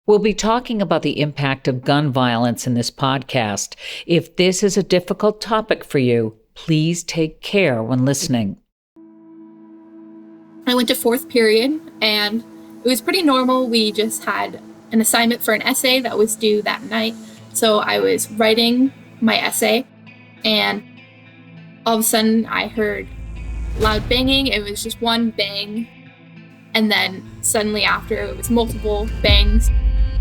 We'll be talking about the impact of gun violence in this podcast. If this is a difficult topic for you, please take care when listening. I went to fourth period, and it was pretty normal. We just had an assignment for an essay that was due that night. So I was writing my essay, and all of a sudden I heard loud banging. It was just one bang, and then suddenly after it was multiple bangs.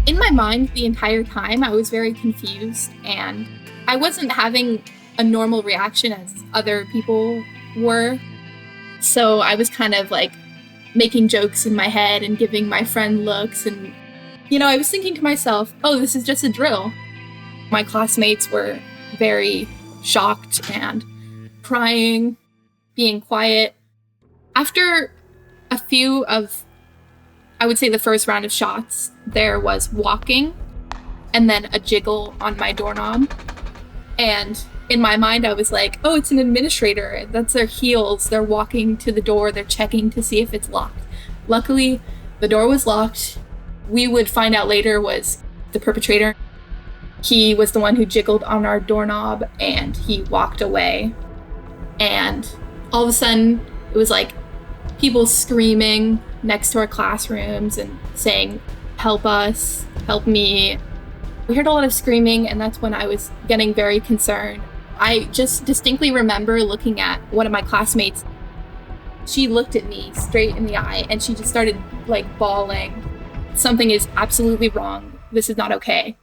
In my mind, the entire time, I was very confused, and I wasn't having a normal reaction as other people were. So I was kind of like making jokes in my head and giving my friend looks. And, I was thinking to myself, oh, this is just a drill. My classmates were very shocked and crying, being quiet. After a few of, I would say the first round of shots, there was walking and then a jiggle on my doorknob. And in my mind, I was like, oh, it's an administrator. That's their heels. They're walking to the door. They're checking to see if it's locked. Luckily, the door was locked. We would find out later was the perpetrator. He was the one who jiggled on our doorknob, and he walked away. And all of a sudden, it was like people screaming next to our classrooms and saying, help us, help me. We heard a lot of screaming, and that's when I was getting very concerned. I just distinctly remember looking at one of my classmates. She looked at me straight in the eye, and she just started bawling. Something is absolutely wrong. This is not okay.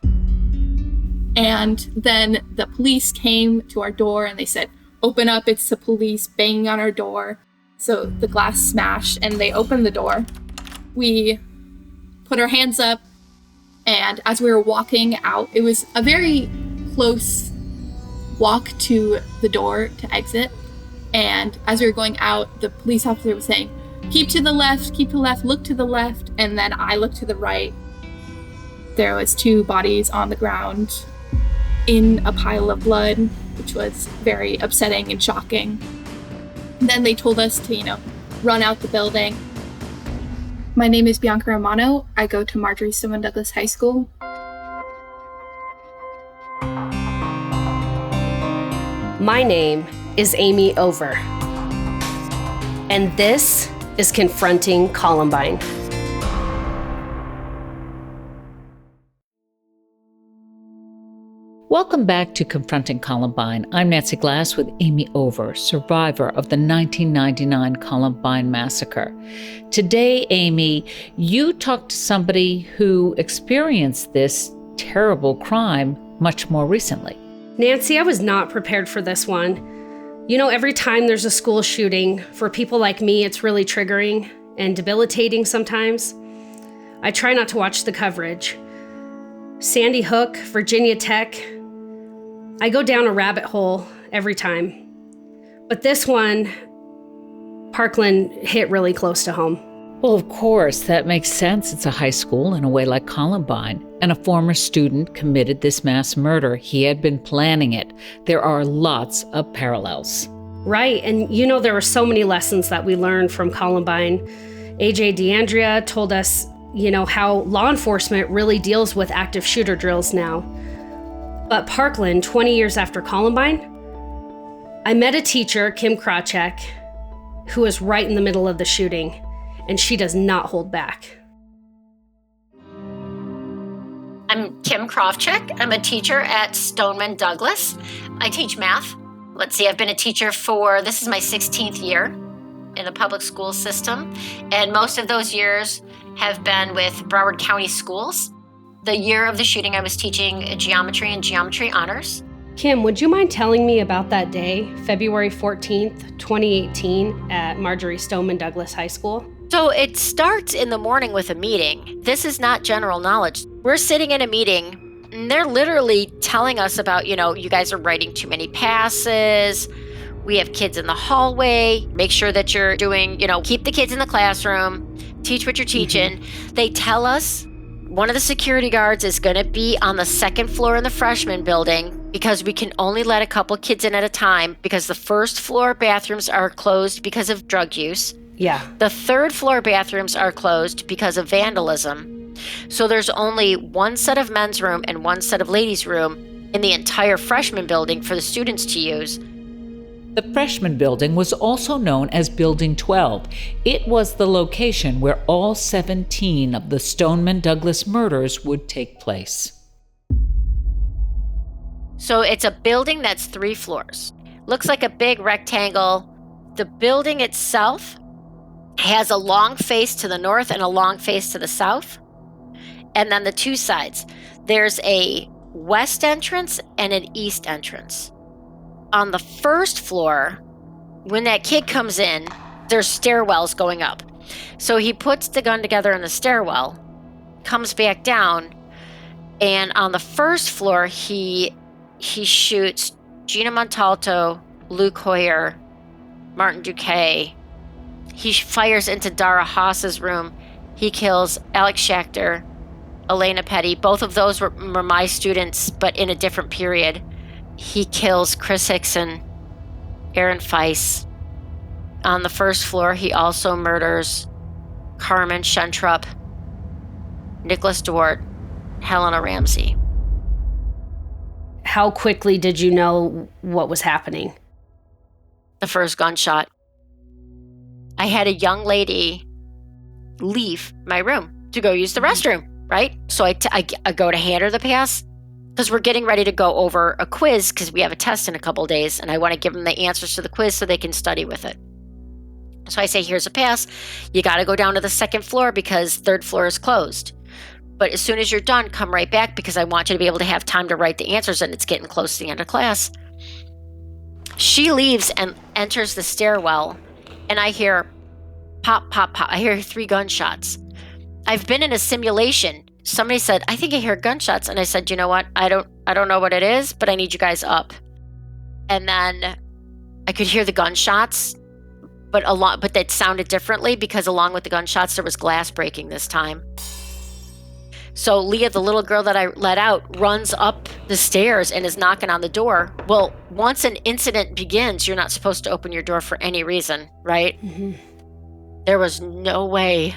And then the police came to our door and they said, open up, it's the police banging on our door. So the glass smashed and they opened the door. We put our hands up, and as we were walking out, it was a very close walk to the door to exit. And as we were going out, the police officer was saying, keep to the left, look to the left. And then I looked to the right. There was 2 bodies on the ground in a pile of blood, which was very upsetting and shocking. And then they told us to, run out the building. My name is Bianca Romano. I go to Marjory Stoneman Douglas High School. My name is Amy Over, and this is Confronting Columbine. Welcome back to Confronting Columbine. I'm Nancy Glass with Amy Over, survivor of the 1999 Columbine massacre. Today, Amy, you talked to somebody who experienced this terrible crime much more recently. Nancy, I was not prepared for this one. Every time there's a school shooting, for people like me, it's really triggering and debilitating sometimes. I try not to watch the coverage. Sandy Hook, Virginia Tech, I go down a rabbit hole every time. But this one, Parkland, hit really close to home. Well, of course, that makes sense. It's a high school in a way like Columbine, and a former student committed this mass murder. He had been planning it. There are lots of parallels. Right, and there were so many lessons that we learned from Columbine. AJ Andrea told us, how law enforcement really deals with active shooter drills now. But Parkland, 20 years after Columbine, I met a teacher, Kim Krawczyk, who was right in the middle of the shooting, and she does not hold back. I'm Kim Krawczyk. I'm a teacher at Stoneman Douglas. I teach math. I've been a teacher this is my 16th year in the public school system, and most of those years have been with Broward County Schools. The year of the shooting, I was teaching geometry and geometry honors. Kim, would you mind telling me about that day, February 14th, 2018, at Marjory Stoneman Douglas High School? So it starts in the morning with a meeting. This is not general knowledge. We're sitting in a meeting, and they're literally telling us about, you guys are writing too many passes. We have kids in the hallway. Make sure that you're doing, keep the kids in the classroom, teach what you're teaching. They tell us one of the security guards is going to be on the second floor in the freshman building because we can only let a couple kids in at a time because the first floor bathrooms are closed because of drug use. Yeah. The third floor bathrooms are closed because of vandalism. So there's only one set of men's room and one set of ladies' room in the entire freshman building for the students to use. The freshman building was also known as Building 12. It was the location where all 17 of the Stoneman Douglas murders would take place. So it's a building that's 3 floors. Looks like a big rectangle. The building itself has a long face to the north and a long face to the south. And then the 2 sides. There's a west entrance and an east entrance. On the first floor, when that kid comes in, there's stairwells going up. So he puts the gun together in the stairwell, comes back down, and on the first floor, he shoots Gina Montalto, Luke Hoyer, Martin Duque. He fires into Dara Haas's room. He kills Alex Schachter, Elena Petty. Both of those were my students, but in a different period. He kills Chris Hickson, Aaron Feiss. On the first floor, he also murders Carmen Shentrup, Nicholas Dwart, Helena Ramsey. How quickly did you know what was happening? The first gunshot. I had a young lady leave my room to go use the restroom, right? So I go to hand her the pass because we're getting ready to go over a quiz because we have a test in a couple of days and I want to give them the answers to the quiz so they can study with it. So I say, here's a pass. You got to go down to the 2nd floor because 3rd floor is closed. But as soon as you're done, come right back because I want you to be able to have time to write the answers and it's getting close to the end of class. She leaves and enters the stairwell and I hear pop, pop, pop. I hear 3 gunshots. I've been in a simulation. Somebody said, I think I hear gunshots. And I said, you know what? I don't know what it is, but I need you guys up. And then I could hear the gunshots, but that sounded differently because along with the gunshots, there was glass breaking this time. So Leah, the little girl that I let out, runs up the stairs and is knocking on the door. Well, once an incident begins, you're not supposed to open your door for any reason, right? Mm-hmm. There was no way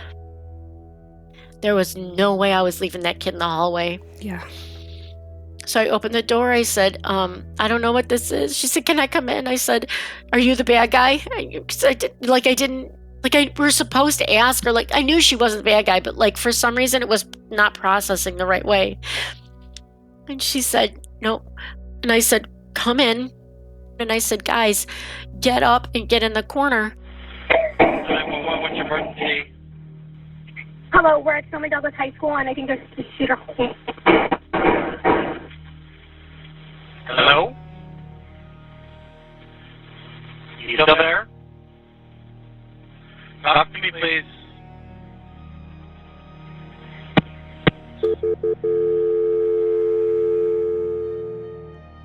I was leaving that kid in the hallway. Yeah. So I opened the door. I said, I don't know what this is. She said, can I come in? I said, are you the bad guy? We're supposed to ask her. I knew she wasn't the bad guy, but for some reason it was not processing the right way. And she said, no. And I said, come in. And I said, guys, get up and get in the corner. 911, what's your emergency? Hello, we're at Stoneman Douglas High School, and I think there's a shooter. Hello? You still there? Talk to me, please.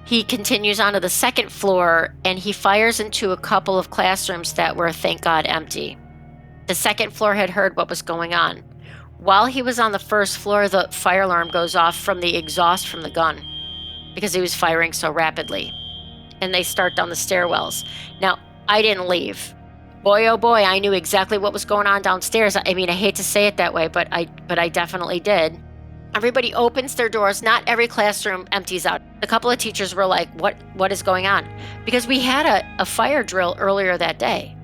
He continues on to the 2nd floor, and he fires into a couple of classrooms that were, thank God, empty. The 2nd floor had heard what was going on. While he was on the 1st floor, the fire alarm goes off from the exhaust from the gun because he was firing so rapidly. And they start down the stairwells. Now, I didn't leave. Boy, oh boy, I knew exactly what was going on downstairs. I mean, I hate to say it that way, but I definitely did. Everybody opens their doors. Not every classroom empties out. A couple of teachers were like, what is going on? Because we had a fire drill earlier that day.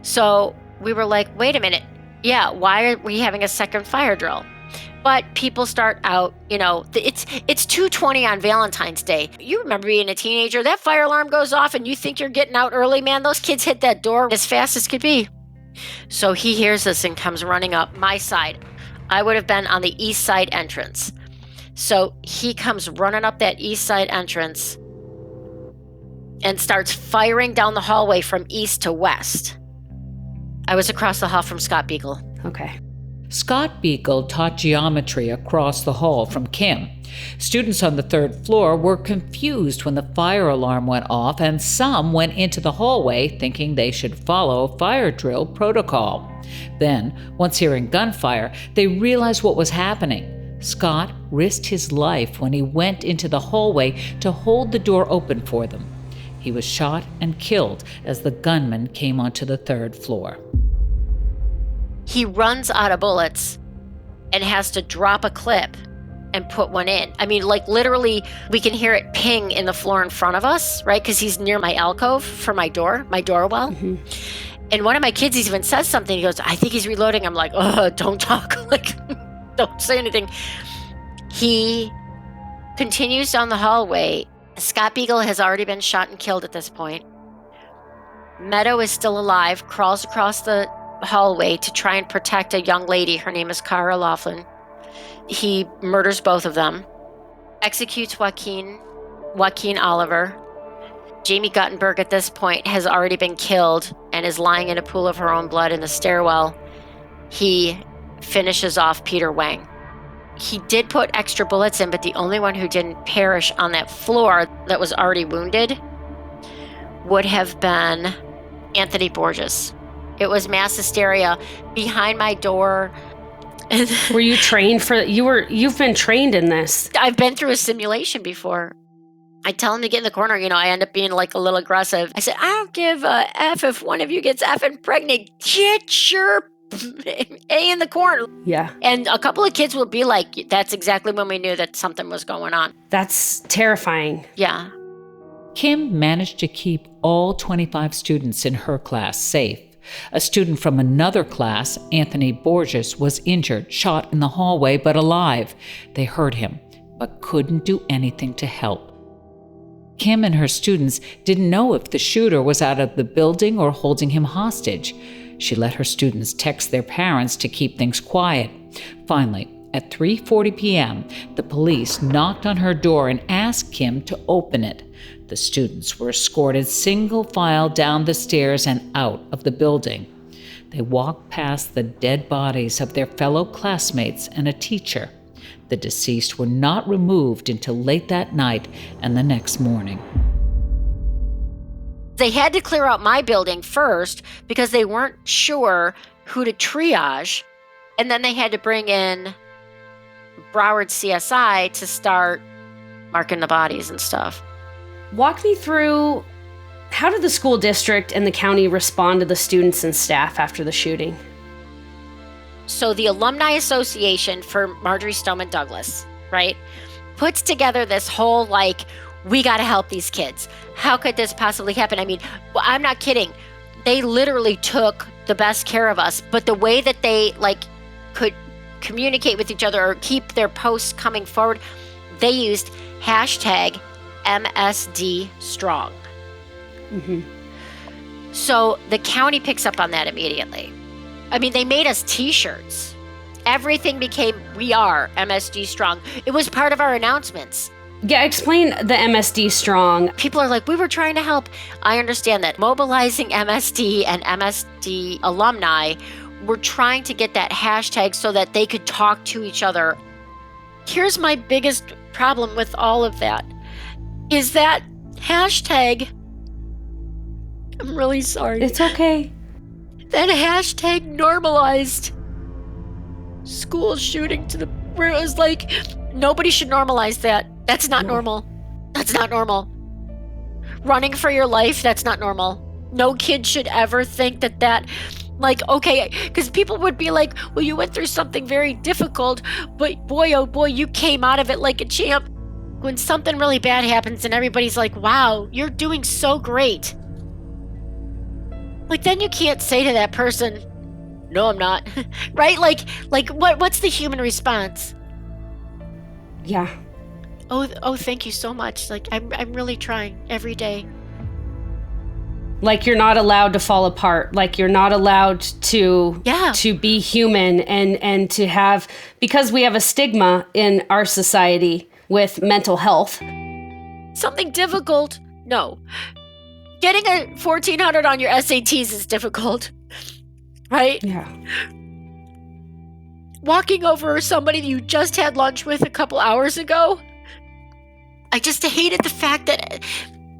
So we were like, wait a minute. Yeah, why are we having a 2nd fire drill? But people start out, it's 2:20 on Valentine's Day. You remember being a teenager, that fire alarm goes off and you think you're getting out early, man. Those kids hit that door as fast as could be. So he hears this and comes running up my side. I would have been on the east side entrance. So he comes running up that east side entrance and starts firing down the hallway from east to west. I was across the hall from Scott Beagle. Okay. Scott Beagle taught geometry across the hall from Kim. Students on the 3rd floor were confused when the fire alarm went off, and some went into the hallway thinking they should follow fire drill protocol. Then, once hearing gunfire, they realized what was happening. Scott risked his life when he went into the hallway to hold the door open for them. He was shot and killed as the gunman came onto the 3rd floor. He runs out of bullets and has to drop a clip and put one in. I mean, like literally we can hear it ping in the floor in front of us, right? Because he's near my alcove for my doorwell. Mm-hmm. And one of my kids even says something. He goes, I think he's reloading. I'm like, oh, don't talk. Like, don't say anything. He continues down the hallway. Scott Beagle has already been shot and killed at this point. Meadow is still alive, crawls across the hallway to try and protect a young lady. Her name is Cara Laughlin. He murders both of them, executes Joaquin Oliver. Jamie Guttenberg at this point has already been killed and is lying in a pool of her own blood in the stairwell. He finishes off Peter Wang. He did put extra bullets in, but the only one who didn't perish on that floor that was already wounded would have been Anthony Borges. It was mass hysteria behind my door. Were you trained for you've been trained in this? I've been through a simulation before. I tell him to get in the corner, I end up being like a little aggressive. I said, I don't give a F if one of you gets effing pregnant. Get your A in the corner. Yeah. And a couple of kids will be like, that's exactly when we knew that something was going on. That's terrifying. Yeah. Kim managed to keep all 25 students in her class safe. A student from another class, Anthony Borges, was injured, shot in the hallway, but alive. They heard him, but couldn't do anything to help. Kim and her students didn't know if the shooter was out of the building or holding him hostage. She let her students text their parents to keep things quiet. Finally, at 3:40 p.m., the police knocked on her door and asked Kim to open it. The students were escorted single file down the stairs and out of the building. They walked past the dead bodies of their fellow classmates and a teacher. The deceased were not removed until late that night and the next morning. They had to clear out my building first because they weren't sure who to triage. And then they had to bring in Broward CSI to start marking the bodies and stuff. Walk me through, how did the school district and the county respond to the students and staff after the shooting? So the Alumni Association for Marjory Stoneman Douglas, right, puts together this whole, we got to help these kids. How could this possibly happen? I mean, I'm not kidding. They literally took the best care of us, but the way that they, could communicate with each other or keep their posts coming forward, they used hashtag MSD Strong. Mm-hmm. So the county picks up on that immediately. I mean, they made us t-shirts. Everything became, we are MSD Strong. It was part of our announcements. Yeah, explain the MSD Strong. People are like, we were trying to help. I understand that. Mobilizing MSD and MSD alumni were trying to get that hashtag so that they could talk to each other. Here's my biggest problem with all of that, is that hashtag, I'm really sorry. It's okay. That hashtag normalized school shooting to where it was like, nobody should normalize that. That's not normal. That's not normal. Running for your life, that's not normal. No kid should ever think that, okay, because people would be like, well, you went through something very difficult, but boy, oh boy, you came out of it like a champ. When something really bad happens and everybody's like, wow, you're doing so great. Then you can't say to that person, no, I'm not. Right? What's the human response? Yeah. Oh, thank you so much. I'm really trying every day. You're not allowed to fall apart. You're not allowed to be human and to have, because we have a stigma in our society with mental health. Something difficult? No. Getting a 1400 on your SATs is difficult, right? Yeah. Walking over somebody you just had lunch with a couple hours ago. I just hated the fact that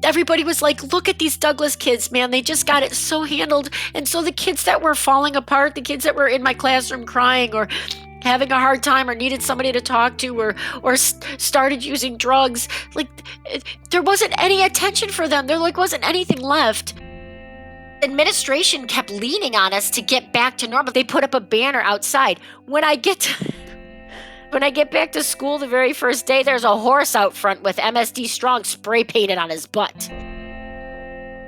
everybody was like, look at these Douglas kids, man. They just got it so handled. And so the kids that were falling apart, the kids that were in my classroom crying or having a hard time or needed somebody to talk to or started using drugs, there wasn't any attention for them. There wasn't anything left. Administration kept leaning on us to get back to normal. They put up a banner outside. When I get When I get back to school the very first day, there's a horse out front with MSD Strong spray painted on his butt.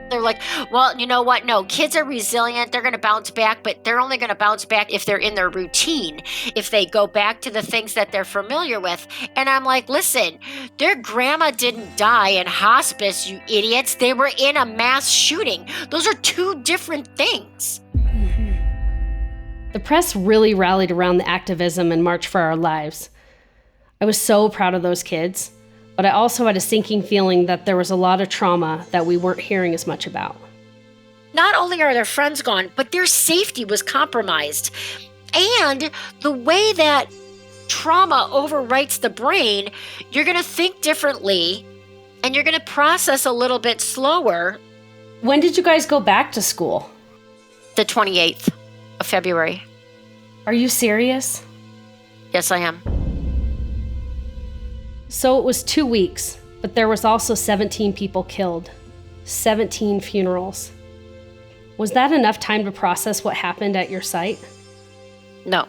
They're like, well, you know what? No, kids are resilient. They're going to bounce back, but they're only going to bounce back if they're in their routine, if they go back to the things that they're familiar with. And I'm like, listen, their grandma didn't die in hospice, you idiots. They were in a mass shooting. Those are two different things. The press really rallied around the activism and March for Our Lives. I was so proud of those kids. But I also had a sinking feeling that there was a lot of trauma that we weren't hearing as much about. Not only are their friends gone, but their safety was compromised. And the way that trauma overwrites the brain, you're going to think differently and you're going to process a little bit slower. When did you guys go back to school? The 28th of February. Are you serious? Yes, I am. So it was 2 weeks, but there was also 17 people killed, 17 funerals. Was that enough time to process what happened at your site? No.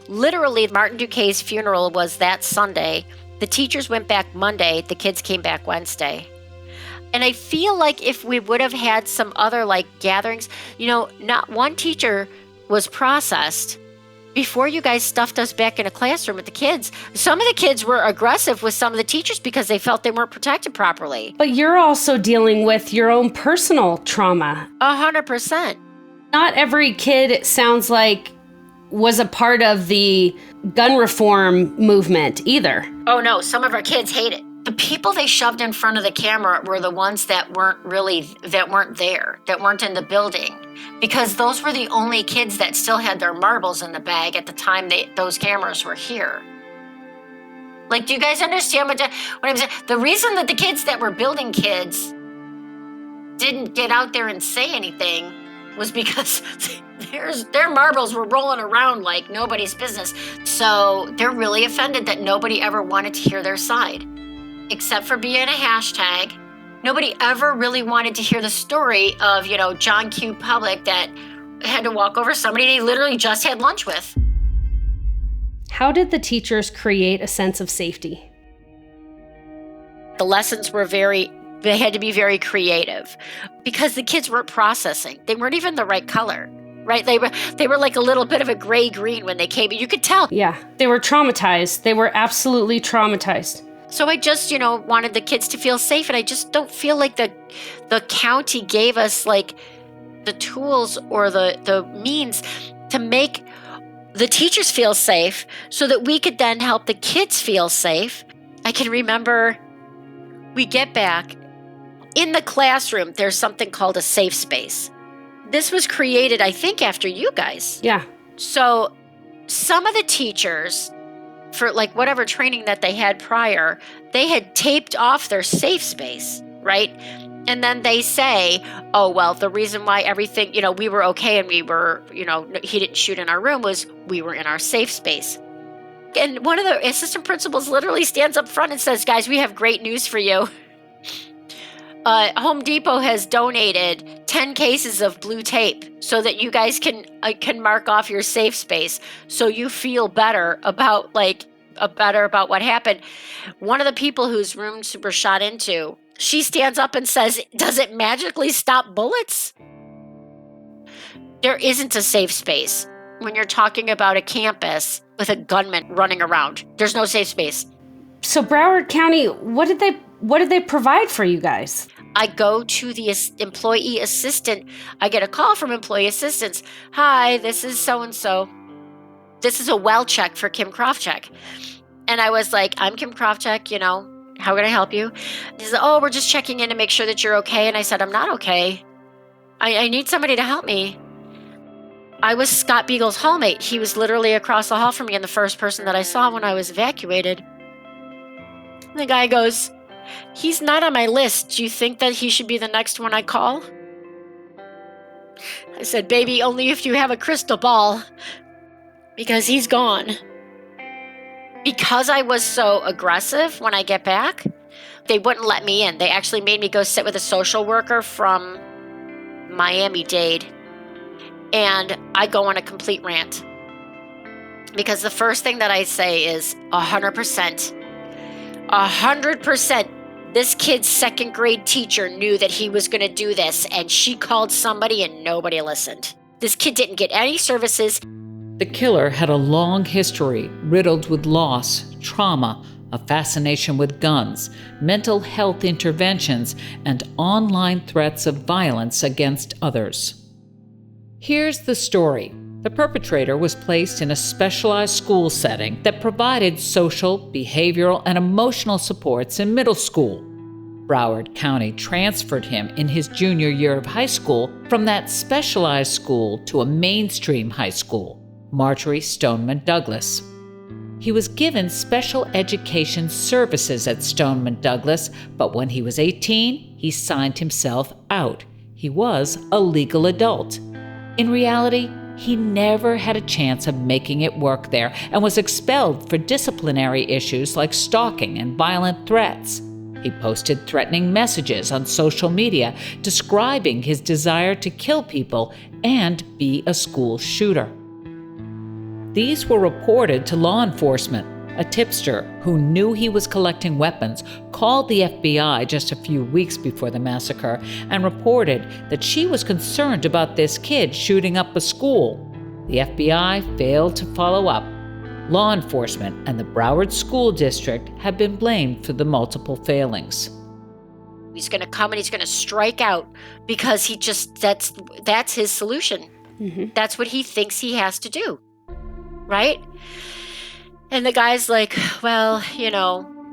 Literally, Martin Duquesne's funeral was that Sunday. The teachers went back Monday. The kids came back Wednesday. And I feel like if we would have had some other gatherings, not one teacher was processed before you guys stuffed us back in a classroom with the kids. Some of the kids were aggressive with some of the teachers because they felt they weren't protected properly. But you're also dealing with your own personal trauma. 100%. Not every kid, it sounds like, was a part of the gun reform movement either. Oh no, some of our kids hate it. The people they shoved in front of the camera were the ones that weren't there, that weren't in the building. Because those were the only kids that still had their marbles in the bag at the time those cameras were here. Do you guys understand what I'm saying? The reason that the kids that were building kids didn't get out there and say anything was because their marbles were rolling around like nobody's business. So they're really offended that nobody ever wanted to hear their side. Except for being a hashtag. Nobody ever really wanted to hear the story of, John Q. Public that had to walk over somebody they literally just had lunch with. How did the teachers create a sense of safety? The lessons were they had to be very creative because the kids weren't processing. They weren't even the right color, right? They were like a little bit of a gray-green when they came in. You could tell. Yeah, they were traumatized. They were absolutely traumatized. So I just, wanted the kids to feel safe, and I just don't feel like the county gave us the tools or the means to make the teachers feel safe so that we could then help the kids feel safe. I can remember we get back in the classroom, there's something called a safe space. This was created, I think, after you guys. Yeah. So some of the teachers, for whatever training that they had prior, they had taped off their safe space, right? And then they say, oh, well, the reason why everything, we were okay and we were, he didn't shoot in our room was we were in our safe space. And one of the assistant principals literally stands up front and says, guys, we have great news for you. Home Depot has donated 10 cases of blue tape so that you guys can mark off your safe space so you feel better about what happened. One of the people whose rooms were shot into, she stands up and says, does it magically stop bullets? There isn't a safe space when you're talking about a campus with a gunman running around. There's no safe space. So Broward County, what did they provide for you guys? I go to the employee assistant. I get a call from employee assistants. Hi, this is so-and-so. This is a well check for Kim Krawczyk. And I was like, I'm Kim Krawczyk, how can I help you? He said, oh, we're just checking in to make sure that you're okay. And I said, I'm not okay. I need somebody to help me. I was Scott Beagle's hallmate. He was literally across the hall from me and the first person that I saw when I was evacuated. And the guy goes, he's not on my list. Do you think that he should be the next one I call? I said, baby, only if you have a crystal ball. Because he's gone. Because I was so aggressive when I get back, they wouldn't let me in. They actually made me go sit with a social worker from Miami-Dade. And I go on a complete rant. Because the first thing that I say is 100%. 100%. This kid's second grade teacher knew that he was going to do this, and she called somebody and nobody listened. This kid didn't get any services. The killer had a long history riddled with loss, trauma, a fascination with guns, mental health interventions, and online threats of violence against others. Here's the story. The perpetrator was placed in a specialized school setting that provided social, behavioral, and emotional supports in middle school. Broward County transferred him in his junior year of high school from that specialized school to a mainstream high school, Marjory Stoneman Douglas. He was given special education services at Stoneman Douglas, but when he was 18, he signed himself out. He was a legal adult. In reality, he never had a chance of making it work there and was expelled for disciplinary issues like stalking and violent threats. He posted threatening messages on social media describing his desire to kill people and be a school shooter. These were reported to law enforcement. A tipster who knew he was collecting weapons called the FBI just a few weeks before the massacre and reported that she was concerned about this kid shooting up a school. The FBI failed to follow up. Law enforcement and the Broward School District have been blamed for the multiple failings. He's going to come and he's going to strike out because that's his solution. Mm-hmm. That's what he thinks he has to do. Right? And the guy's like, well,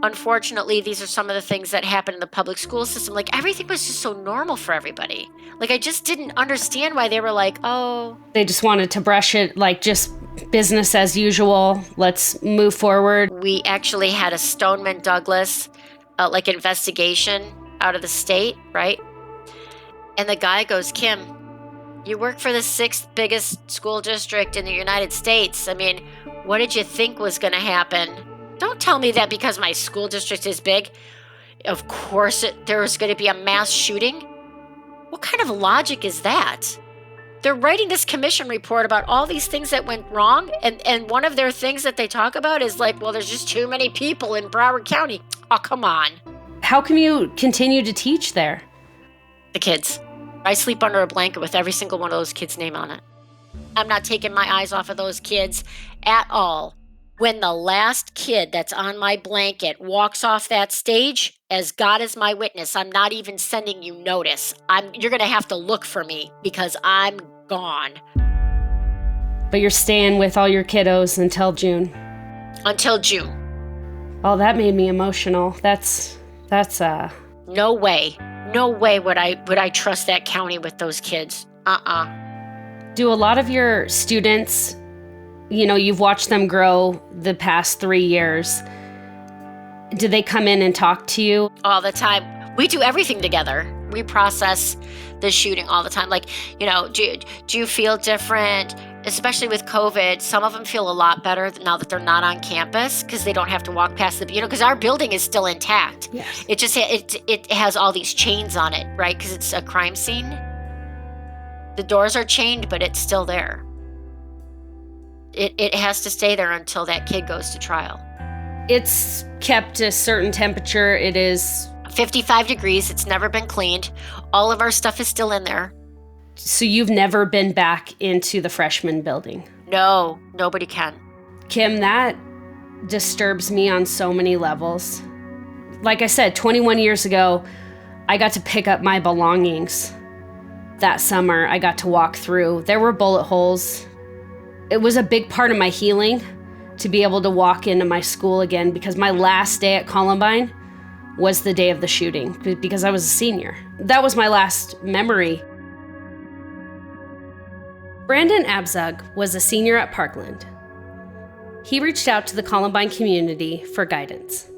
unfortunately, these are some of the things that happen in the public school system. Like, everything was just so normal for everybody. Like, I just didn't understand why they were like, oh. They just wanted to brush it like just business as usual. Let's move forward. We actually had a Stoneman Douglas, investigation out of the state, right? And the guy goes, Kim, you work for the 6th biggest school district in the United States. I mean, what did you think was going to happen? Don't tell me that because my school district is big, of course there was going to be a mass shooting. What kind of logic is that? They're writing this commission report about all these things that went wrong, and one of their things that they talk about is like, well, there's just too many people in Broward County. Oh, come on. How can you continue to teach there? The kids. I sleep under a blanket with every single one of those kids' name on it. I'm not taking my eyes off of those kids at all. When the last kid that's on my blanket walks off that stage, as God is my witness, I'm not even sending you notice. You're going to have to look for me because I'm gone. But you're staying with all your kiddos until June. Until June. Oh, that made me emotional. That's No way. No way would I trust that county with those kids. Do a lot of your students, you've watched them grow the past 3 years. Do they come in and talk to you? All the time. We do everything together. We process the shooting all the time. Like, do you feel different? Especially with COVID, some of them feel a lot better now that they're not on campus because they don't have to walk past because our building is still intact. Yes. It just, it has all these chains on it, right? Because it's a crime scene. The doors are chained, but it's still there. It has to stay there until that kid goes to trial. It's kept a certain temperature. It is 55 degrees. It's never been cleaned. All of our stuff is still in there. So you've never been back into the freshman building? No, nobody can. Kim, that disturbs me on so many levels. Like I said, 21 years ago, I got to pick up my belongings. That summer, I got to walk through. There were bullet holes. It was a big part of my healing to be able to walk into my school again because my last day at Columbine was the day of the shooting because I was a senior. That was my last memory. Brandon Abzug was a senior at Parkland. He reached out to the Columbine community for guidance.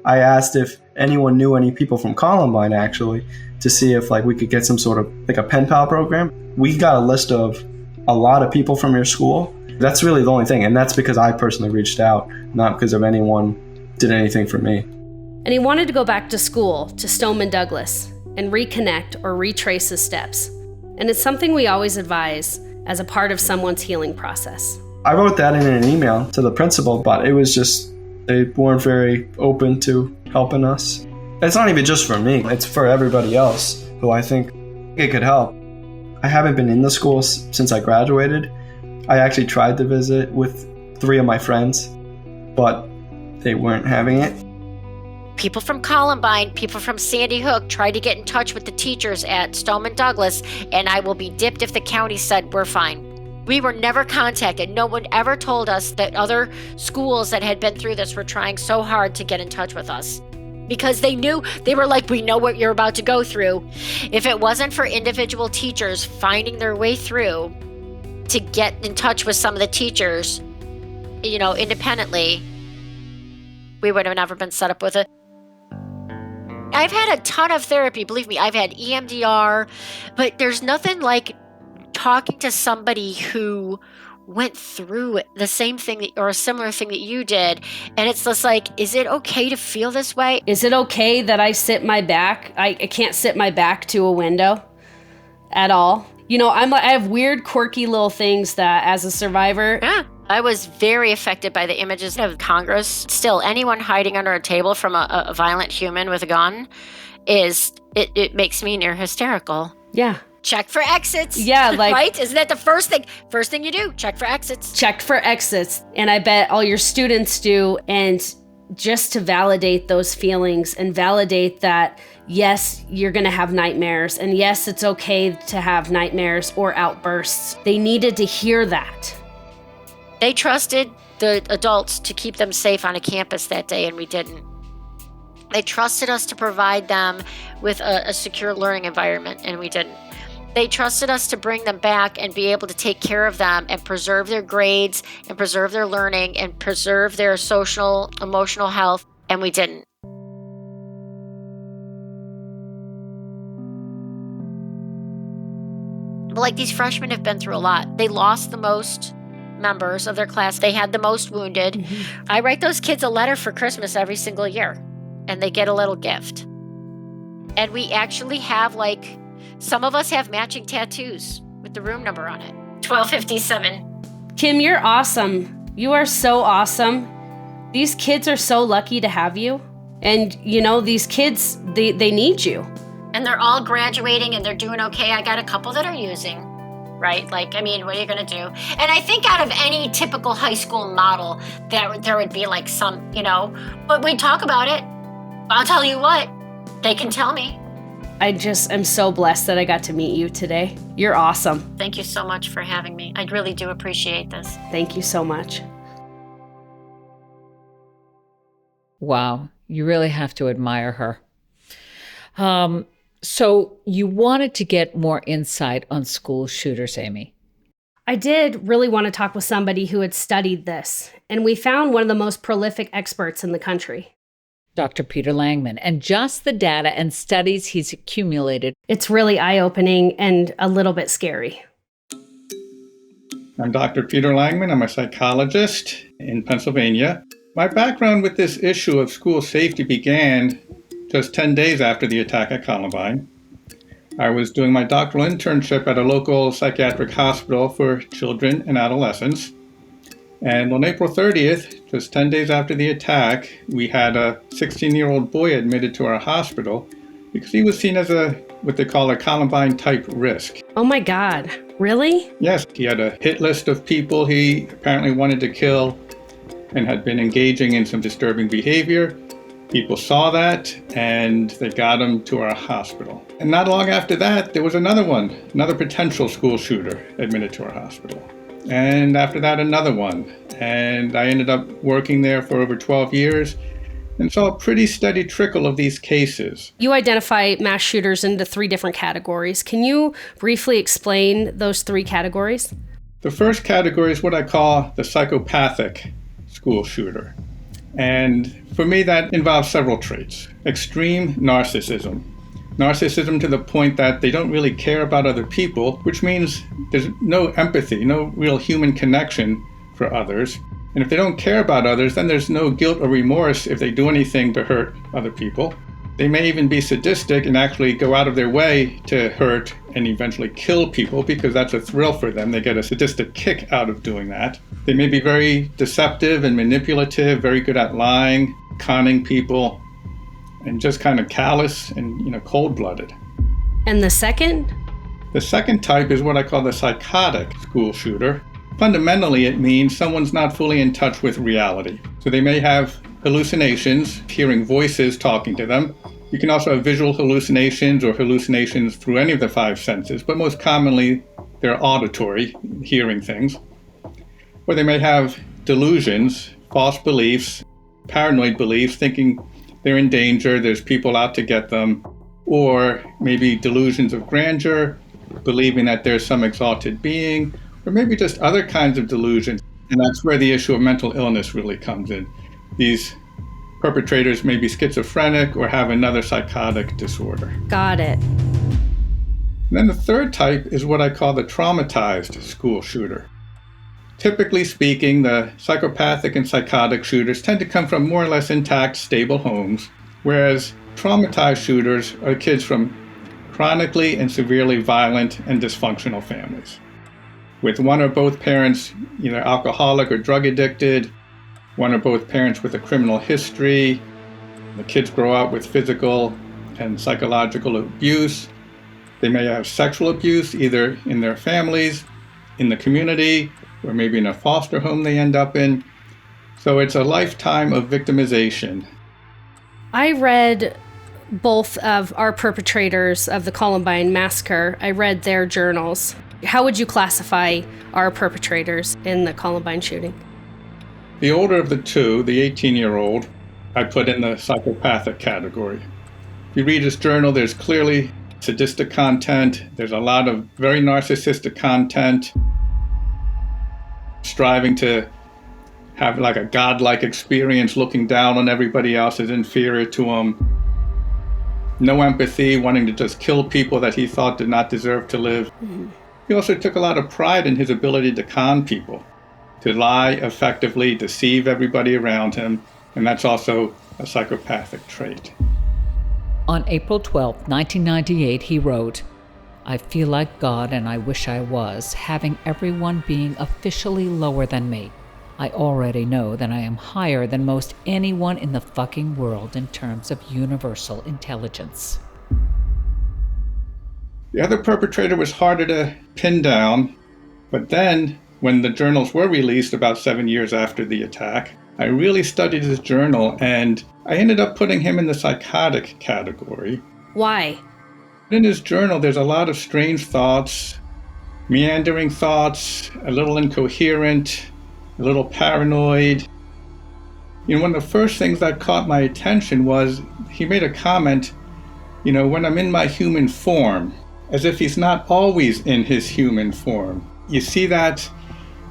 I asked if anyone knew any people from Columbine, actually, to see if we could get some sort of a pen pal program. We got a list of a lot of people from your school. That's really the only thing, and that's because I personally reached out, not because of anyone did anything for me. And he wanted to go back to school, to Stoneman Douglas, and reconnect or retrace his steps. And it's something we always advise as a part of someone's healing process. I wrote that in an email to the principal, but it was just, they weren't very open to helping us. It's not even just for me, it's for everybody else who I think it could help. I haven't been in the school since I graduated. I actually tried to visit with 3 of my friends, but they weren't having it. People from Columbine, people from Sandy Hook tried to get in touch with the teachers at Stoneman Douglas, and I will be dipped if the county said we're fine. We were never contacted. No one ever told us that other schools that had been through this were trying so hard to get in touch with us. Because they knew, they were like, we know what you're about to go through. If it wasn't for individual teachers finding their way through to get in touch with some of the teachers, independently, we would have never been set up with it. I've had a ton of therapy, believe me. I've had EMDR, but there's nothing like talking to somebody who went through the same thing or a similar thing that you did. And it's just like, is it okay to feel this way? Is it okay that I sit my back? I can't sit my back to a window at all. I have weird, quirky little things that as a survivor. Yeah. I was very affected by the images of Congress. Still, anyone hiding under a table from a violent human with a gun it makes me near hysterical. Yeah. Check for exits. Yeah, right? Isn't that the first thing you do? Check for exits. Check for exits. And I bet all your students do. And just to validate those feelings and validate that, yes, you're going to have nightmares. And yes, it's okay to have nightmares or outbursts. They needed to hear that. They trusted the adults to keep them safe on a campus that day, and we didn't. They trusted us to provide them with a secure learning environment, and we didn't. They trusted us to bring them back and be able to take care of them and preserve their grades and preserve their learning and preserve their social, emotional health, and we didn't. Like, these freshmen have been through a lot. They lost the most members of their class. They had the most wounded. Mm-hmm. I write those kids a letter for Christmas every single year, and they get a little gift. And we actually have, some of us have matching tattoos with the room number on it. 1257. Kim, you're awesome. You are so awesome. These kids are so lucky to have you. And, these kids, they need you. And they're all graduating and they're doing okay. I got a couple that are using, right? What are you going to do? And I think out of any typical high school model, there would be some, but we talk about it. I'll tell you what, they can tell me. I just am so blessed that I got to meet you today. You're awesome. Thank you so much for having me. I really do appreciate this. Thank you so much. Wow, you really have to admire her. So you wanted to get more insight on school shooters, Amy. I did really want to talk with somebody who had studied this, and we found one of the most prolific experts in the country. Dr. Peter Langman, and just the data and studies he's accumulated. It's really eye-opening and a little bit scary. I'm Dr. Peter Langman. I'm a psychologist in Pennsylvania. My background with this issue of school safety began just 10 days after the attack at Columbine. I was doing my doctoral internship at a local psychiatric hospital for children and adolescents. And on April 30th, just 10 days after the attack, we had a 16-year-old boy admitted to our hospital because he was seen as what they call a Columbine-type risk. Oh my God, really? Yes, he had a hit list of people he apparently wanted to kill and had been engaging in some disturbing behavior. People saw that and they got him to our hospital. And not long after that, there was another potential school shooter admitted to our hospital. And after that, another one. And I ended up working there for over 12 years and saw a pretty steady trickle of these cases. You identify mass shooters into 3 different categories. Can you briefly explain those 3 categories? The first category is what I call the psychopathic school shooter. And for me, that involves several traits. Extreme narcissism. Narcissism to the point that they don't really care about other people, which means there's no empathy, no real human connection for others. And if they don't care about others, then there's no guilt or remorse if they do anything to hurt other people. They may even be sadistic and actually go out of their way to hurt and eventually kill people because that's a thrill for them. They get a sadistic kick out of doing that. They may be very deceptive and manipulative, very good at lying, conning people, and just kind of callous and, cold-blooded. And the second? The second type is what I call the psychotic school shooter. Fundamentally, it means someone's not fully in touch with reality. So they may have hallucinations, hearing voices talking to them. You can also have visual hallucinations or hallucinations through any of the five senses, but most commonly they're auditory, hearing things. Or they may have delusions, false beliefs, paranoid beliefs, thinking they're in danger, there's people out to get them, or maybe delusions of grandeur, believing that there's some exalted being, or maybe just other kinds of delusions. And that's where the issue of mental illness really comes in. These perpetrators may be schizophrenic or have another psychotic disorder. Got it. And then the third type is what I call the traumatized school shooter. Typically speaking, the psychopathic and psychotic shooters tend to come from more or less intact, stable homes, whereas traumatized shooters are kids from chronically and severely violent and dysfunctional families, with one or both parents either alcoholic or drug addicted, one or both parents with a criminal history. The kids grow up with physical and psychological abuse. They may have sexual abuse either in their families, in the community, or maybe in a foster home they end up in. So it's a lifetime of victimization. I read both of our perpetrators of the Columbine massacre. I read their journals. How would you classify our perpetrators in the Columbine shooting? The older of the two, the 18-year-old, I put in the psychopathic category. If you read his journal, there's clearly sadistic content. There's a lot of very narcissistic content, striving to have like a godlike experience, looking down on everybody else as inferior to him. No empathy, wanting to just kill people that he thought did not deserve to live. Mm-hmm. He also took a lot of pride in his ability to con people, to lie effectively, deceive everybody around him, and that's also a psychopathic trait. On April 12, 1998, he wrote, "I feel like God and I wish I was, having everyone being officially lower than me. I already know that I am higher than most anyone in the fucking world in terms of universal intelligence." The other perpetrator was harder to pin down, but then when the journals were released about 7 years after the attack, I really studied his journal and I ended up putting him in the psychotic category. Why? In his journal, there's a lot of strange thoughts, meandering thoughts, a little incoherent, a little paranoid. One of the first things that caught my attention was he made a comment, when I'm in my human form, as if he's not always in his human form. You see that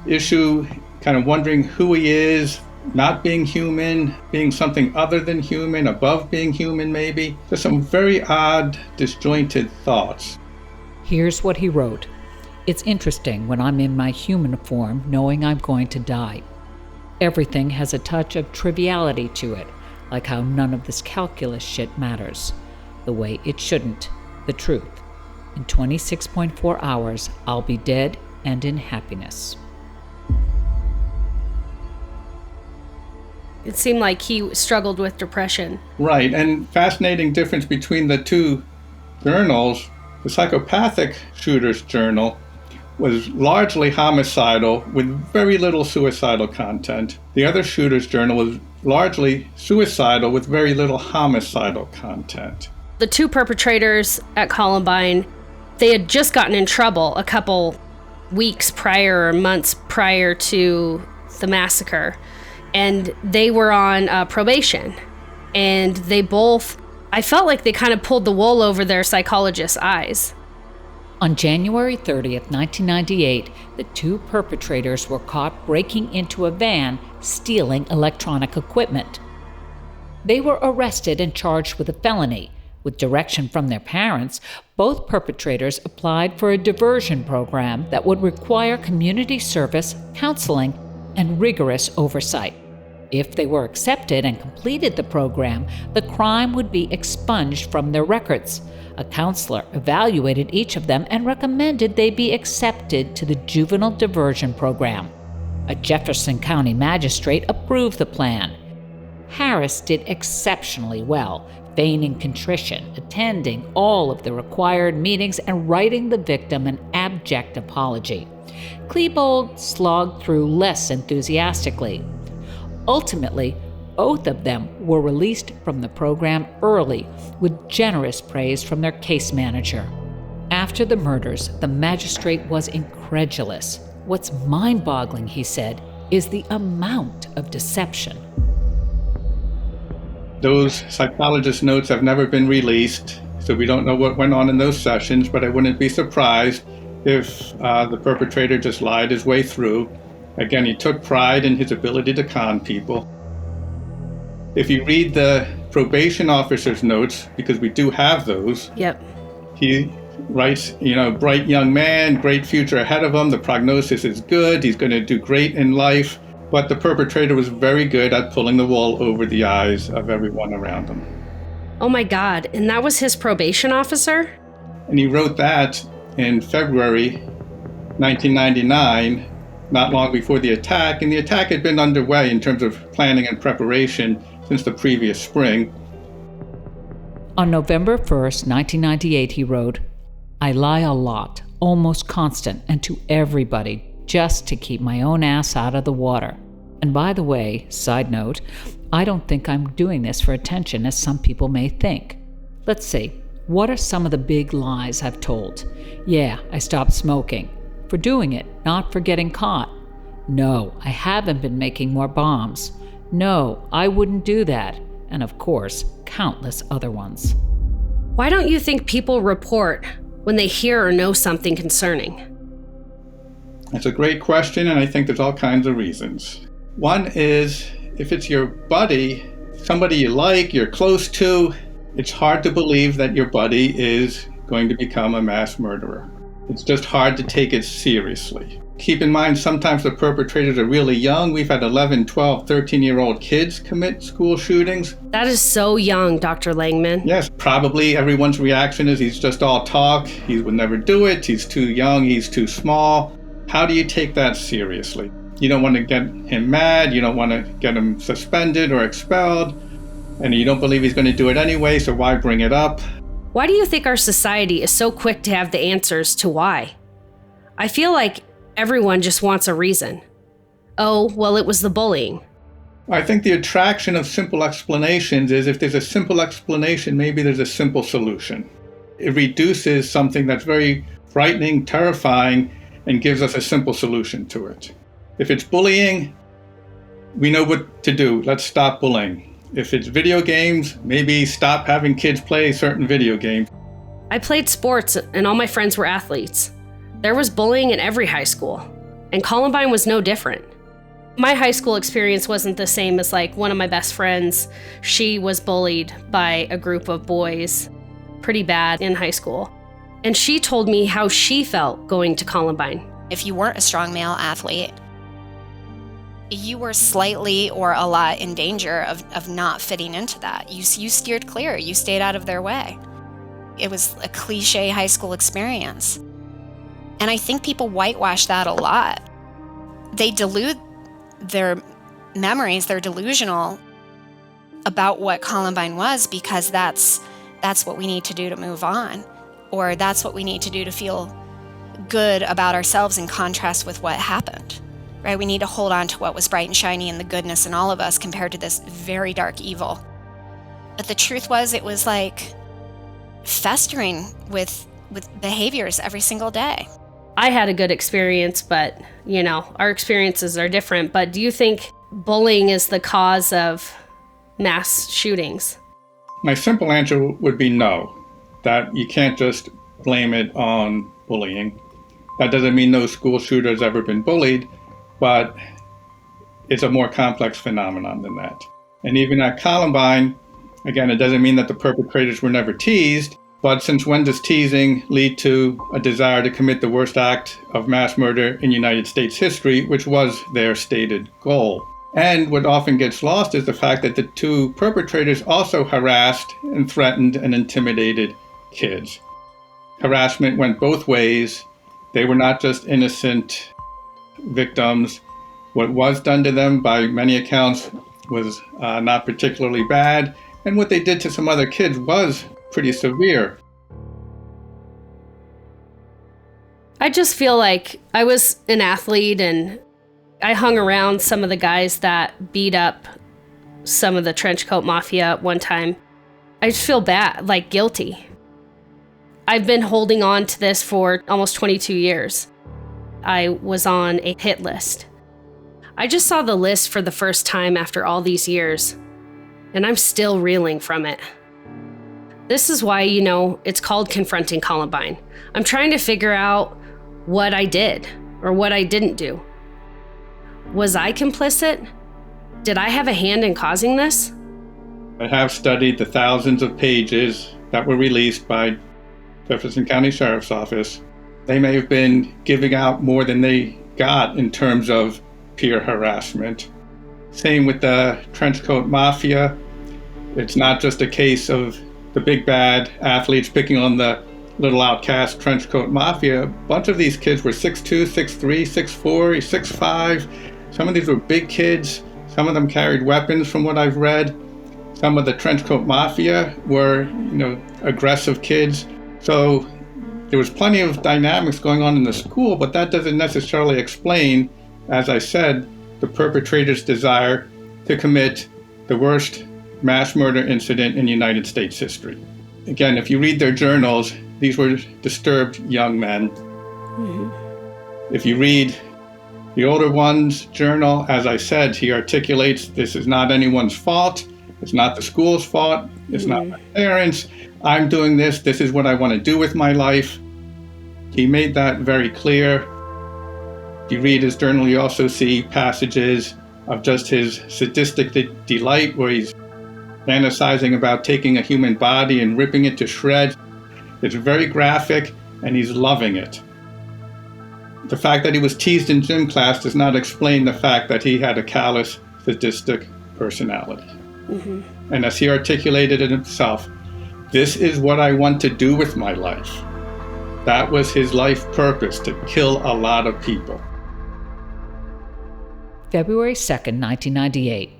issue, kind of wondering who he is, not being human, being something other than human, above being human maybe. There's some very odd, disjointed thoughts. Here's what he wrote. "It's interesting when I'm in my human form, knowing I'm going to die. Everything has a touch of triviality to it, like how none of this calculus shit matters. The way it shouldn't. The truth. In 26.4 hours, I'll be dead and in happiness." It seemed like he struggled with depression. Right, and fascinating difference between the two journals. The psychopathic shooter's journal was largely homicidal with very little suicidal content. The other shooter's journal was largely suicidal with very little homicidal content. The two perpetrators at Columbine, they had just gotten in trouble a couple weeks prior or months prior to the massacre. And they were on probation. And they both, I felt like they kind of pulled the wool over their psychologist's eyes. On January 30th, 1998, the two perpetrators were caught breaking into a van, stealing electronic equipment. They were arrested and charged with a felony. With direction from their parents, both perpetrators applied for a diversion program that would require community service, counseling, and rigorous oversight. If they were accepted and completed the program, the crime would be expunged from their records. A counselor evaluated each of them and recommended they be accepted to the juvenile diversion program. A Jefferson County magistrate approved the plan. Harris did exceptionally well, feigning contrition, attending all of the required meetings, and writing the victim an abject apology. Klebold slogged through less enthusiastically. Ultimately, both of them were released from the program early with generous praise from their case manager. After the murders, the magistrate was incredulous. What's mind-boggling, he said, is the amount of deception. Those psychologist notes have never been released, so we don't know what went on in those sessions, but I wouldn't be surprised if the perpetrator just lied his way through. Again, he took pride in his ability to con people. If you read the probation officer's notes, because we do have those, Yep. he writes, bright young man, great future ahead of him, the prognosis is good, he's going to do great in life. But the perpetrator was very good at pulling the wool over the eyes of everyone around him. Oh my God, and that was his probation officer? And he wrote that in February 1999, not long before the attack. And the attack had been underway in terms of planning and preparation since the previous spring. On November 1st, 1998, he wrote, "I lie a lot, almost constant, and to everybody, just to keep my own ass out of the water. And by the way, side note, I don't think I'm doing this for attention as some people may think. Let's see, what are some of the big lies I've told? Yeah, I stopped smoking. For doing it, not for getting caught. No, I haven't been making more bombs. No, I wouldn't do that. And of course, countless other ones." Why don't you think people report when they hear or know something concerning? That's a great question, and I think there's all kinds of reasons. One is, if it's your buddy, somebody you like, you're close to, it's hard to believe that your buddy is going to become a mass murderer. It's just hard to take it seriously. Keep in mind, sometimes the perpetrators are really young. We've had 11, 12, 13-year-old kids commit school shootings. That is so young, Dr. Langman. Yes, probably everyone's reaction is he's just all talk. He would never do it. He's too young. He's too small. How do you take that seriously? You don't want to get him mad. You don't want to get him suspended or expelled. And you don't believe he's going to do it anyway, so why bring it up? Why do you think our society is so quick to have the answers to why? I feel like everyone just wants a reason. Oh, well, it was the bullying. I think the attraction of simple explanations is if there's a simple explanation, maybe there's a simple solution. It reduces something that's very frightening, terrifying, and gives us a simple solution to it. If it's bullying, we know what to do. Let's stop bullying. If it's video games, maybe stop having kids play certain video games. I played sports and all my friends were athletes. There was bullying in every high school, and Columbine was no different. My high school experience wasn't the same as like one of my best friends. She was bullied by a group of boys pretty bad in high school. And she told me how she felt going to Columbine. If you weren't a strong male athlete, you were slightly or a lot in danger of not fitting into that. You steered clear. You stayed out of their way. It was a cliche high school experience. And I think people whitewash that a lot. They delude their memories. They're delusional about what Columbine was because that's what we need to do to move on. Or that's what we need to do to feel good about ourselves in contrast with what happened. Right? We need to hold on to what was bright and shiny and the goodness in all of us compared to this very dark evil. But the truth was, it was like festering with behaviors every single day. I had a good experience, but, our experiences are different. But do you think bullying is the cause of mass shootings? My simple answer would be no, that you can't just blame it on bullying. That doesn't mean no school shooter has ever been bullied, but it's a more complex phenomenon than that. And even at Columbine, again, it doesn't mean that the perpetrators were never teased, but since when does teasing lead to a desire to commit the worst act of mass murder in United States history, which was their stated goal? And what often gets lost is the fact that the two perpetrators also harassed and threatened and intimidated kids. Harassment went both ways. They were not just innocent victims. What was done to them, by many accounts, was not particularly bad. And what they did to some other kids was pretty severe. I just feel like I was an athlete and I hung around some of the guys that beat up some of the trenchcoat mafia at one time. I just feel bad, like guilty. I've been holding on to this for almost 22 years. I was on a hit list. I just saw the list for the first time after all these years, and I'm still reeling from it. This is why, it's called Confronting Columbine. I'm trying to figure out what I did or what I didn't do. Was I complicit? Did I have a hand in causing this? I have studied the thousands of pages that were released by Jefferson County Sheriff's Office. They may have been giving out more than they got in terms of peer harassment. Same with the trenchcoat mafia. It's not just a case of the big bad athletes picking on the little outcast trenchcoat mafia. A bunch of these kids were 6'2", 6'3", 6'4", 6'5". Some of these were big kids. Some of them carried weapons from what I've read. Some of the trenchcoat mafia were, aggressive kids. So there was plenty of dynamics going on in the school, but that doesn't necessarily explain, as I said, the perpetrator's desire to commit the worst mass murder incident in United States history. Again, if you read their journals, these were disturbed young men. Mm-hmm. If you read the older one's journal, as I said, he articulates this is not anyone's fault. It's not the school's fault. It's not my parents. I'm doing this. This is what I want to do with my life. He made that very clear. If you read his journal, you also see passages of just his sadistic delight where he's fantasizing about taking a human body and ripping it to shreds. It's very graphic, and he's loving it. The fact that he was teased in gym class does not explain the fact that he had a callous, sadistic personality. Mm-hmm. And as he articulated it himself, this is what I want to do with my life. That was his life purpose, to kill a lot of people. February 2nd, 1998.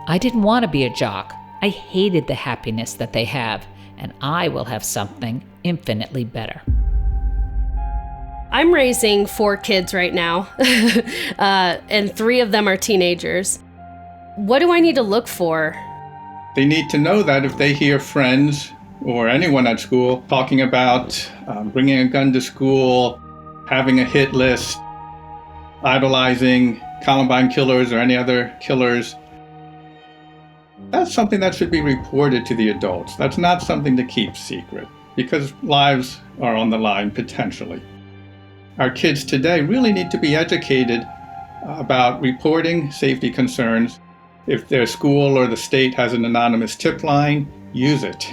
I didn't want to be a jock. I hated the happiness that they have, and I will have something infinitely better. I'm raising 4 kids right now, and 3 of them are teenagers. What do I need to look for? They need to know that if they hear friends or anyone at school talking about bringing a gun to school, having a hit list, idolizing Columbine killers or any other killers, that's something that should be reported to the adults. That's not something to keep secret, because lives are on the line potentially. Our kids today really need to be educated about reporting safety concerns. If their school or the state has an anonymous tip line, use it.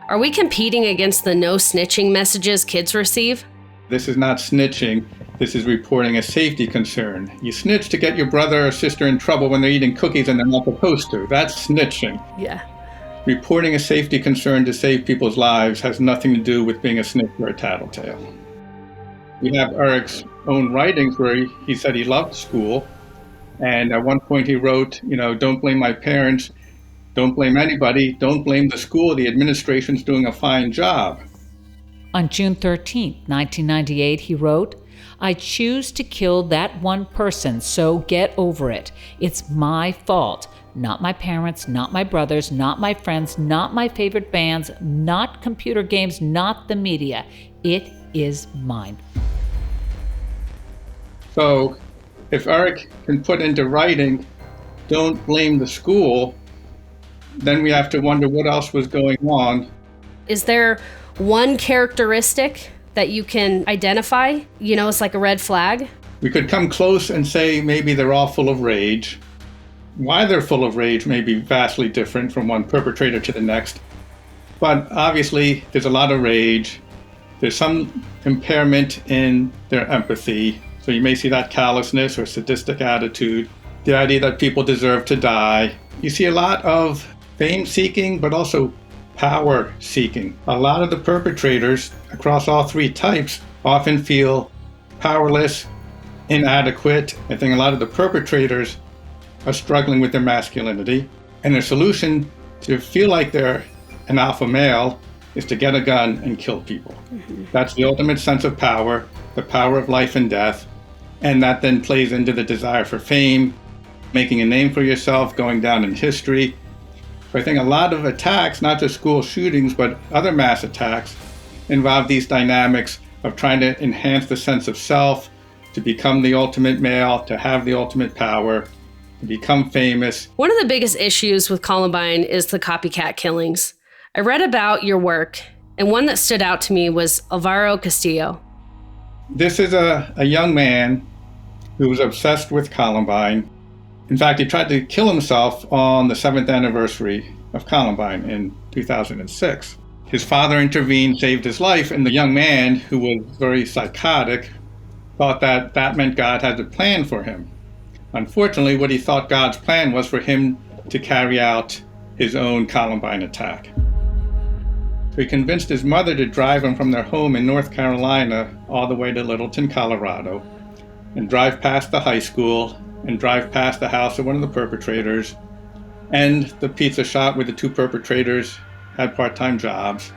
Are we competing against the no snitching messages kids receive? This is not snitching. This is reporting a safety concern. You snitch to get your brother or sister in trouble when they're eating cookies and they're not supposed to. That's snitching. Yeah. Reporting a safety concern to save people's lives has nothing to do with being a snitch or a tattletale. We have Eric's own writings where he said he loved school. And at one point he wrote, don't blame my parents, don't blame anybody, don't blame the school, the administration's doing a fine job. On June 13, 1998, he wrote, I choose to kill that one person, so get over it. It's my fault. Not my parents, not my brothers, not my friends, not my favorite bands, not computer games, not the media. It is mine. So if Eric can put into writing, don't blame the school, then we have to wonder what else was going on. Is there one characteristic that you can identify? It's like a red flag. We could come close and say maybe they're all full of rage. Why they're full of rage may be vastly different from one perpetrator to the next. But obviously, there's a lot of rage. There's some impairment in their empathy. So you may see that callousness or sadistic attitude. the idea that people deserve to die. You see a lot of fame seeking, but also power seeking. A lot of the perpetrators across all three types often feel powerless, inadequate. I think a lot of the perpetrators are struggling with their masculinity, and their solution to feel like they're an alpha male is to get a gun and kill people. That's the ultimate sense of power, the power of life and death, and that then plays into the desire for fame, making a name for yourself, going down in history. So I think a lot of attacks, not just school shootings, but other mass attacks, involve these dynamics of trying to enhance the sense of self, to become the ultimate male, to have the ultimate power, to become famous. One of the biggest issues with Columbine is the copycat killings. I read about your work, and one that stood out to me was Alvaro Castillo. This is a young man who was obsessed with Columbine. In fact, he tried to kill himself on the 7th anniversary of Columbine in 2006. His father intervened, saved his life, and the young man, who was very psychotic, thought that that meant God had a plan for him. Unfortunately, what he thought God's plan was for him to carry out his own Columbine attack. So he convinced his mother to drive him from their home in North Carolina all the way to Littleton, Colorado, and drive past the high school and drive past the house of one of the perpetrators and the pizza shop where the two perpetrators had part-time jobs.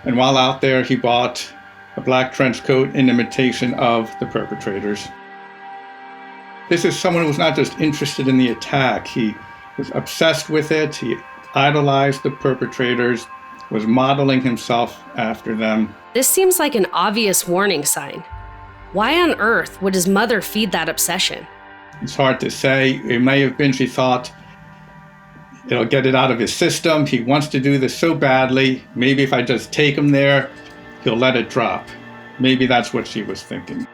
And while out there, he bought a black trench coat in imitation of the perpetrators. This is someone who was not just interested in the attack. He was obsessed with it. He idolized the perpetrators, was modeling himself after them. This seems like an obvious warning sign. Why on earth would his mother feed that obsession? It's hard to say. It may have been she thought, it'll get it out of his system. He wants to do this so badly. Maybe if I just take him there, he'll let it drop. Maybe that's what she was thinking.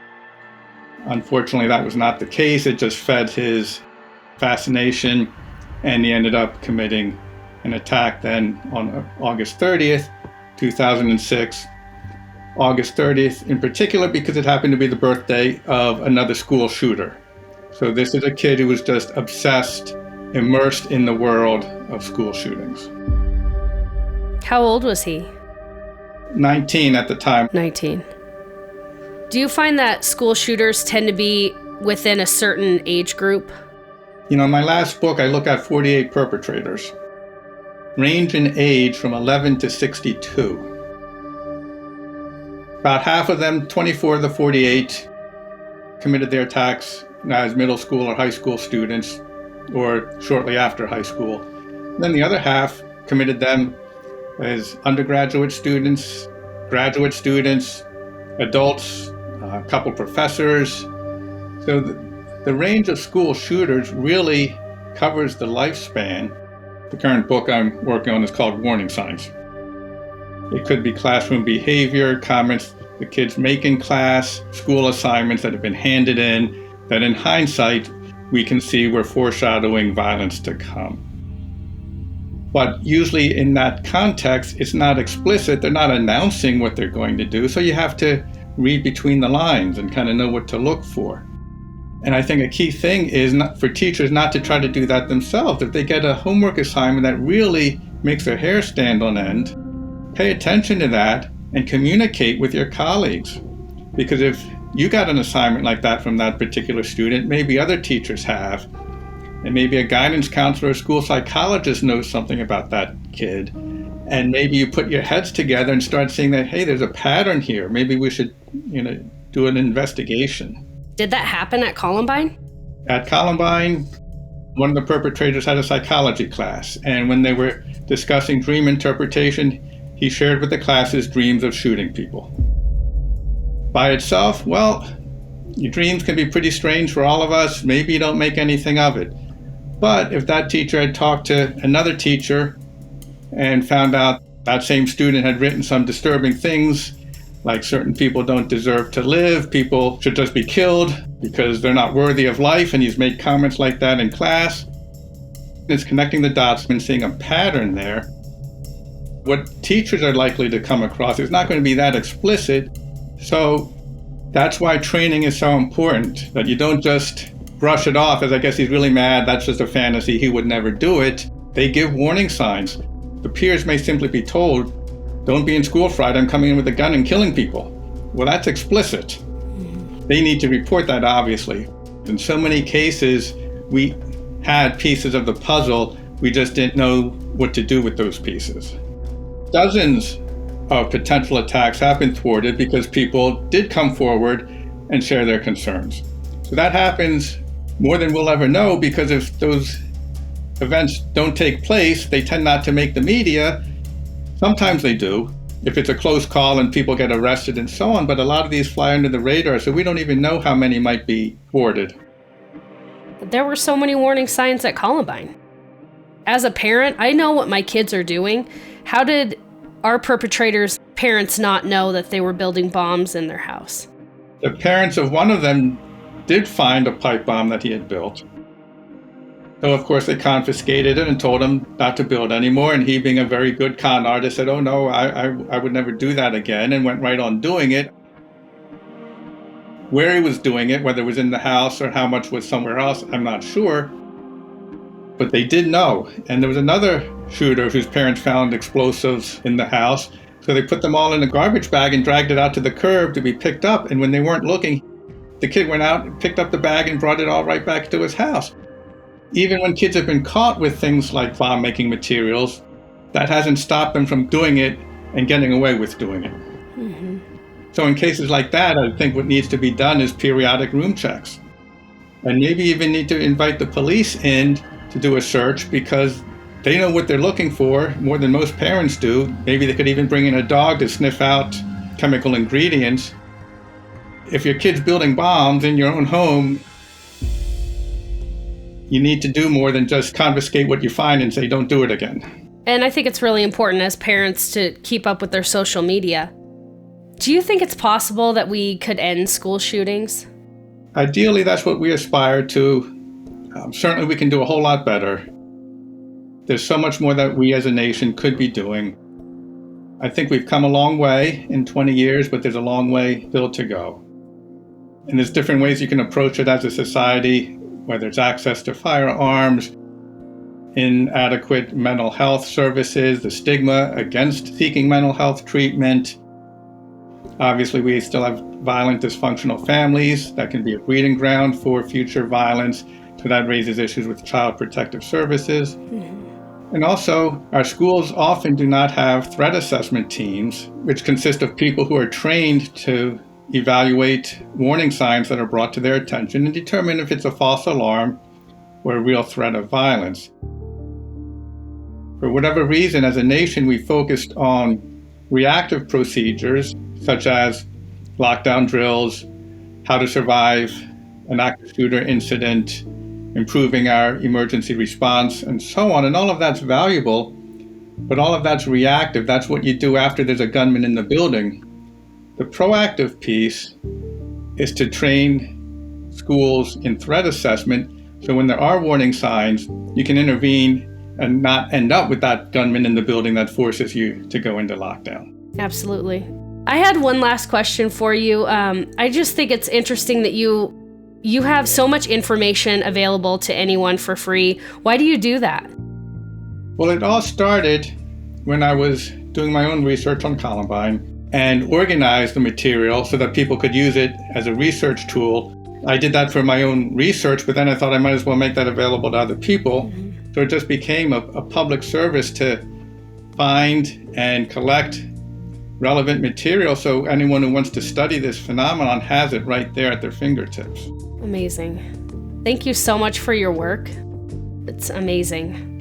Unfortunately, that was not the case. It just fed his fascination, and he ended up committing an attack then on August 30th, 2006. August 30th in particular because it happened to be the birthday of another school shooter. So this is a kid who was just obsessed, immersed in the world of school shootings. How old was he? 19 at the time. 19. Do you find that school shooters tend to be within a certain age group? You know, in my last book, I look at 48 perpetrators, range in age from 11 to 62. About half of them, 24 of the 48, committed their attacks as middle school or high school students or shortly after high school. And then the other half committed them as undergraduate students, graduate students, adults, a couple professors. So the range of school shooters really covers the lifespan. The current book I'm working on is called Warning Signs. It could be classroom behavior, comments the kids make in class, school assignments that have been handed in, that in hindsight, we can see we're foreshadowing violence to come. But usually in that context, it's not explicit. They're not announcing what they're going to do. So you have to read between the lines and kind of know what to look for. And I think a key thing is for teachers not to try to do that themselves. If they get a homework assignment that really makes their hair stand on end, pay attention to that and communicate with your colleagues. Because if you got an assignment like that from that particular student, maybe other teachers have, and maybe a guidance counselor or school psychologist knows something about that kid, and maybe you put your heads together and start seeing that, hey, there's a pattern here. Maybe we should, do an investigation. Did that happen at Columbine? At Columbine, one of the perpetrators had a psychology class, and when they were discussing dream interpretation, he shared with the class his dreams of shooting people. By itself, well, your dreams can be pretty strange for all of us. Maybe you don't make anything of it. But if that teacher had talked to another teacher and found out that same student had written some disturbing things, like certain people don't deserve to live, people should just be killed because they're not worthy of life, and he's made comments like that in class, it's connecting the dots and seeing a pattern there. What teachers are likely to come across is not going to be that explicit. So that's why training is so important, that you don't just brush it off as, I guess he's really mad, that's just a fantasy, he would never do it. They give warning signs. The peers may simply be told, don't be in school Friday, I'm coming in with a gun and killing people. Well, that's explicit. They need to report that, obviously. In so many cases, we had pieces of the puzzle, we just didn't know what to do with those pieces. Dozens of potential attacks have been thwarted because people did come forward and share their concerns. So that happens more than we'll ever know, because if those events don't take place, they tend not to make the media. Sometimes they do, if it's a close call and people get arrested and so on, but a lot of these fly under the radar, so we don't even know how many might be thwarted. There were so many warning signs at Columbine. As a parent, I know what my kids are doing. How did our perpetrators' parents not know that they were building bombs in their house? The parents of one of them did find a pipe bomb that he had built. So of course they confiscated it and told him not to build anymore. And he, being a very good con artist, said, oh no, I would never do that again, and went right on doing it. Where he was doing it, whether it was in the house or how much was somewhere else, I'm not sure. But they did know. And there was another shooter whose parents found explosives in the house. So they put them all in a garbage bag and dragged it out to the curb to be picked up. And when they weren't looking, the kid went out and picked up the bag and brought it all right back to his house. Even when kids have been caught with things like bomb-making materials, that hasn't stopped them from doing it and getting away with doing it. Mm-hmm. So in cases like that, I think what needs to be done is periodic room checks. And maybe even need to invite the police in to do a search, because they know what they're looking for more than most parents do. Maybe they could even bring in a dog to sniff out chemical ingredients. If your kid's building bombs in your own home, you need to do more than just confiscate what you find and say, don't do it again. And I think it's really important as parents to keep up with their social media. Do you think it's possible that we could end school shootings? Ideally, that's what we aspire to. Certainly, we can do a whole lot better. There's so much more that we as a nation could be doing. I think we've come a long way in 20 years, but there's a long way still to go. And there's different ways you can approach it as a society, whether it's access to firearms, inadequate mental health services, the stigma against seeking mental health treatment. Obviously, we still have violent, dysfunctional families that can be a breeding ground for future violence. So that raises issues with child protective services. Mm-hmm. And also, our schools often do not have threat assessment teams, which consist of people who are trained to evaluate warning signs that are brought to their attention and determine if it's a false alarm or a real threat of violence. For whatever reason, as a nation, we focused on reactive procedures such as lockdown drills, how to survive an active shooter incident, improving our emergency response, and so on. And all of that's valuable, but all of that's reactive. That's what you do after there's a gunman in the building. The proactive piece is to train schools in threat assessment, so when there are warning signs, you can intervene and not end up with that gunman in the building that forces you to go into lockdown. Absolutely. I had one last question for you. I just think it's interesting that you have so much information available to anyone for free. Why do you do that? Well, it all started when I was doing my own research on Columbine and organized the material so that people could use it as a research tool. I did that for my own research, but then I thought I might as well make that available to other people. Mm-hmm. So it just became a public service to find and collect relevant material, so anyone who wants to study this phenomenon has it right there at their fingertips. Amazing. Thank you so much for your work. It's amazing.